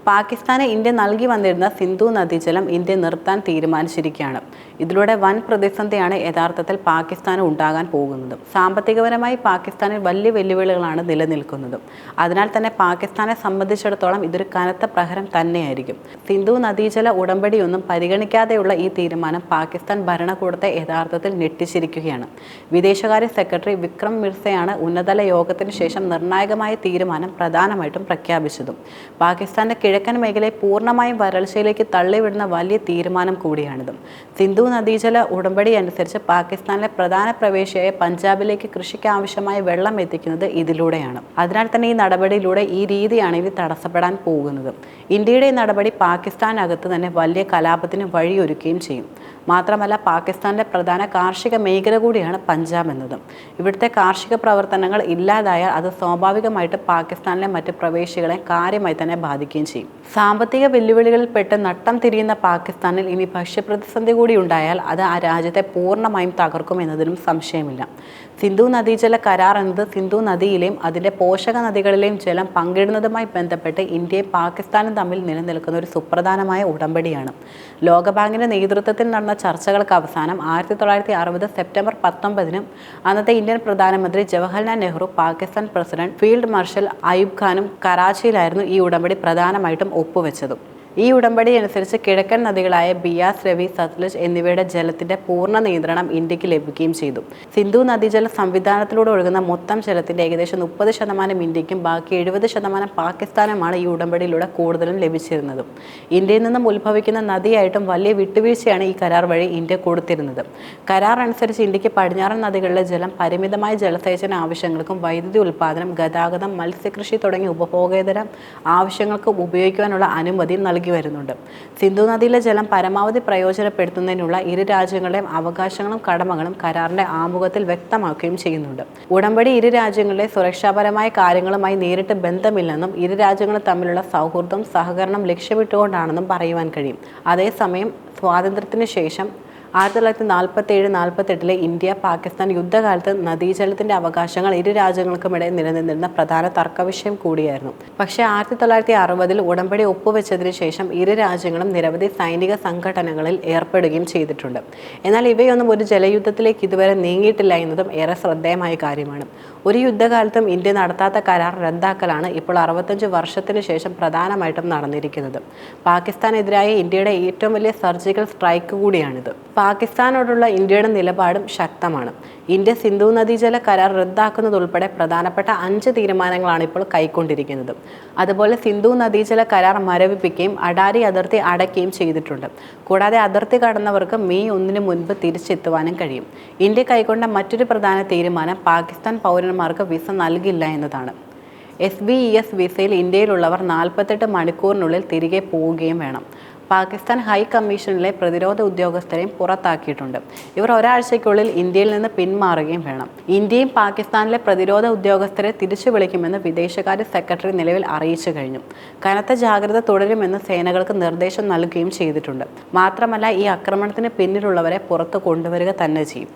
പാകിസ്ഥാന് ഇന്ത്യ നൽകി വന്നിരുന്ന സിന്ധു നദീജലം ഇന്ത്യ നിർത്താൻ തീരുമാനിച്ചിരിക്കുകയാണ്. ഇതിലൂടെ വൻ പ്രതിസന്ധിയാണ് യഥാർത്ഥത്തിൽ പാകിസ്ഥാന് ഉണ്ടാകാൻ പോകുന്നത്. സാമ്പത്തികപരമായി പാകിസ്ഥാനിൽ വലിയ വെല്ലുവിളികളാണ് നിലനിൽക്കുന്നത്. അതിനാൽ തന്നെ പാകിസ്ഥാനെ സംബന്ധിച്ചിടത്തോളം ഇതൊരു കനത്ത പ്രഹരം തന്നെയായിരിക്കും. സിന്ധു നദീജല ഉടമ്പടിയൊന്നും പരിഗണിക്കാതെയുള്ള ഈ തീരുമാനം പാകിസ്ഥാൻ ഭരണകൂടത്തെ യഥാർത്ഥത്തിൽ ഞെട്ടിച്ചിരിക്കുകയാണ്. വിദേശകാര്യ സെക്രട്ടറി വിക്രം മിർസയാണ് ഉന്നതതല യോഗത്തിന് ശേഷം നിർണായകമായ തീരുമാനം പ്രധാനമായിട്ടും പ്രഖ്യാപിച്ചതും. പാകിസ്ഥാന്റെ കിഴക്കൻ മേഖലയെ പൂർണ്ണമായും വരൾച്ചയിലേക്ക് തള്ളിവിടുന്ന വലിയ തീരുമാനം കൂടിയാണിത്. സിന്ധു നദീജല ഉടമ്പടി അനുസരിച്ച് പാകിസ്ഥാനിലെ പ്രധാന പ്രവേശിയായ പഞ്ചാബിലേക്ക് കൃഷിക്ക് ആവശ്യമായ വെള്ളം എത്തിക്കുന്നത് ഇതിലൂടെയാണ്. അതിനാൽ തന്നെ ഈ നടപടിയിലൂടെ ഈ രീതിയാണ് ഇനി തടസ്സപ്പെടാൻ പോകുന്നത്. ഇന്ത്യയുടെ ഈ നടപടി പാകിസ്ഥാനകത്ത് തന്നെ വലിയ കലാപത്തിന് വഴിയൊരുക്കുകയും ചെയ്യും. മാത്രമല്ല പാകിസ്ഥാന്റെ പ്രധാന കാർഷിക മേഖല കൂടിയാണ് പഞ്ചാബ് എന്നത്. ഇവിടുത്തെ കാർഷിക പ്രവർത്തനങ്ങൾ ഇല്ലാതായാൽ അത് സ്വാഭാവികമായിട്ട് പാകിസ്ഥാനിലെ മറ്റ് പ്രവേശികളെ കാര്യമായി തന്നെ ബാധിക്കുകയും ചെയ്യും. സാമ്പത്തിക വെല്ലുവിളികളിൽ പെട്ട് നട്ടം തിരിയുന്ന പാകിസ്ഥാനിൽ ഇനി ഭക്ഷ്യപ്രതിസന്ധി കൂടി ഉണ്ടായാൽ അത് ആ രാജ്യത്തെ പൂർണ്ണമായും തകർക്കുമെന്നതിനും സംശയമില്ല. സിന്ധു നദീജല കരാർ എന്നത് സിന്ധു നദിയിലെയും അതിൻ്റെ പോഷക നദികളിലെയും ജലം പങ്കിടുന്നതുമായി ബന്ധപ്പെട്ട് ഇന്ത്യയും പാകിസ്ഥാനും തമ്മിൽ നിലനിൽക്കുന്ന ഒരു സുപ്രധാനമായ ഉടമ്പടിയാണ്. ലോകബാങ്കിന്റെ നേതൃത്വത്തിൽ നടന്ന ചർച്ചകൾക്ക് അവസാനം 1960 സെപ്റ്റംബർ 19 അന്നത്തെ ഇന്ത്യൻ പ്രധാനമന്ത്രി Jawaharlal Nehru, Pakistan president field marshal Ayub ഖാനും കറാച്ചിയിലായിരുന്നു ഈ ഉടമ്പടി പ്രധാനമായിട്ടും ഒപ്പുവെച്ചതും. ഈ ഉടമ്പടി അനുസരിച്ച് കിഴക്കൻ നദികളായ ബിയാസ്, രവി, സത്ലജ് എന്നിവയുടെ ജലത്തിന്റെ പൂർണ്ണ നിയന്ത്രണം ഇന്ത്യക്ക് ലഭിക്കുകയും ചെയ്തു. സിന്ധു നദീജല സംവിധാനത്തിലൂടെ ഒഴുകുന്ന മൊത്തം ജലത്തിന്റെ ഏകദേശം 30% ഇന്ത്യക്കും ബാക്കി 70% പാകിസ്ഥാനുമാണ് ഈ ഉടമ്പടിയിലൂടെ കൂടുതലും ലഭിച്ചിരുന്നത്. ഇന്ത്യയിൽ നിന്നും ഉത്ഭവിക്കുന്ന നദിയായിട്ടും വലിയ വിട്ടുവീഴ്ചയാണ് ഈ കരാർ വഴി ഇന്ത്യ കൊടുത്തിരുന്നത്. കരാർ അനുസരിച്ച് ഇന്ത്യക്ക് പടിഞ്ഞാറൻ നദികളിലെ ജലം പരിമിതമായ ജലസേചന ആവശ്യങ്ങൾക്കും വൈദ്യുതി ഉൽപ്പാദനം, ഗതാഗതം, മത്സ്യകൃഷി തുടങ്ങിയ ഉപഭോഗേതര ആവശ്യങ്ങൾക്കും ഉപയോഗിക്കുവാനുള്ള അനുമതി നൽകി വരുന്നുണ്ട്. സിന്ധു നദിയിലെ ജലം പരമാവധി പ്രയോജനപ്പെടുത്തുന്നതിനുള്ള ഇരു രാജ്യങ്ങളുടെയും അവകാശങ്ങളും കടമകളും കരാറിന്റെ ആമുഖത്തിൽ വ്യക്തമാക്കുകയും ചെയ്യുന്നുണ്ട്. ഉടമ്പടി ഇരു രാജ്യങ്ങളുടെ സുരക്ഷാപരമായ കാര്യങ്ങളുമായി നേരിട്ട് ബന്ധമില്ലെന്നും ഇരു രാജ്യങ്ങളും തമ്മിലുള്ള സൗഹൃദം, സഹകരണം ലക്ഷ്യമിട്ടുകൊണ്ടാണെന്നും പറയുവാൻ കഴിയും. അതേസമയം സ്വാതന്ത്ര്യത്തിന് ശേഷം 1947-48 ഇന്ത്യ പാകിസ്ഥാൻ യുദ്ധകാലത്ത് നദീജലത്തിന്റെ അവകാശങ്ങൾ ഇരു രാജ്യങ്ങൾക്കുമിടയിൽ നിലനിന്നിരുന്ന പ്രധാന തർക്കവിഷയം കൂടിയായിരുന്നു. പക്ഷേ 1960 ഉടമ്പടി ഒപ്പുവെച്ചതിന് ശേഷം ഇരു രാജ്യങ്ങളും നിരവധി സൈനിക സംഘടനകളിൽ ഏർപ്പെടുകയും ചെയ്തിട്ടുണ്ട്. എന്നാൽ ഇവയൊന്നും ഒരു ജലയുദ്ധത്തിലേക്ക് ഇതുവരെ നീങ്ങിയിട്ടില്ല എന്നതും ഏറെ ശ്രദ്ധേയമായ കാര്യമാണ്. ഒരു യുദ്ധകാലത്തും ഇന്ത്യ നടത്താത്ത കരാർ റദ്ദാക്കലാണ് ഇപ്പോൾ 65 വർഷത്തിന് ശേഷം പ്രധാനമായിട്ടും നടന്നിരിക്കുന്നത്. പാകിസ്ഥാനെതിരായ ഇന്ത്യയുടെ ഏറ്റവും വലിയ സർജിക്കൽ സ്ട്രൈക്ക് കൂടിയാണിത്. പാകിസ്ഥാനോടുള്ള ഇന്ത്യയുടെ നിലപാടും ശക്തമാണ്. ഇന്ത്യ സിന്ധു നദീജല കരാർ റദ്ദാക്കുന്നതുൾപ്പെടെ പ്രധാനപ്പെട്ട 5 തീരുമാനങ്ങളാണ് ഇപ്പോൾ കൈക്കൊണ്ടിരിക്കുന്നത്. അതുപോലെ സിന്ധു നദീജല കരാർ മരവിപ്പിക്കുകയും അഡാരി അതിർത്തി അടയ്ക്കുകയും ചെയ്തിട്ടുണ്ട്. കൂടാതെ അതിർത്തി കടന്നവർക്ക് മെയ് 1 മുൻപ് തിരിച്ചെത്തുവാനും കഴിയും. ഇന്ത്യ കൈക്കൊണ്ട മറ്റൊരു പ്രധാന തീരുമാനം പാകിസ്ഥാൻ പൗരന്മാർക്ക് വിസ നൽകില്ല എന്നതാണ്. SBES വിസയിൽ ഇന്ത്യയിലുള്ളവർ 48 മണിക്കൂറിനുള്ളിൽ തിരികെ പോവുകയും വേണം. പാകിസ്ഥാൻ ഹൈ കമ്മീഷനിലെ പ്രതിരോധ ഉദ്യോഗസ്ഥരെയും പുറത്താക്കിയിട്ടുണ്ട്. ഇവർ ഒരാഴ്ചയ്ക്കുള്ളിൽ ഇന്ത്യയിൽ നിന്ന് പിന്മാറുകയും വേണം. ഇന്ത്യയും പാകിസ്ഥാനിലെ പ്രതിരോധ ഉദ്യോഗസ്ഥരെ തിരിച്ചു വിളിക്കുമെന്ന് വിദേശകാര്യ സെക്രട്ടറി നിലവിൽ അറിയിച്ചു കഴിഞ്ഞു. കനത്ത ജാഗ്രത തുടരുമെന്ന് സേനകൾക്ക് നിർദ്ദേശം നൽകുകയും ചെയ്തിട്ടുണ്ട്. മാത്രമല്ല ഈ ആക്രമണത്തിന് പിന്നിലുള്ളവരെ പുറത്തു കൊണ്ടുവരിക തന്നെ ചെയ്യും.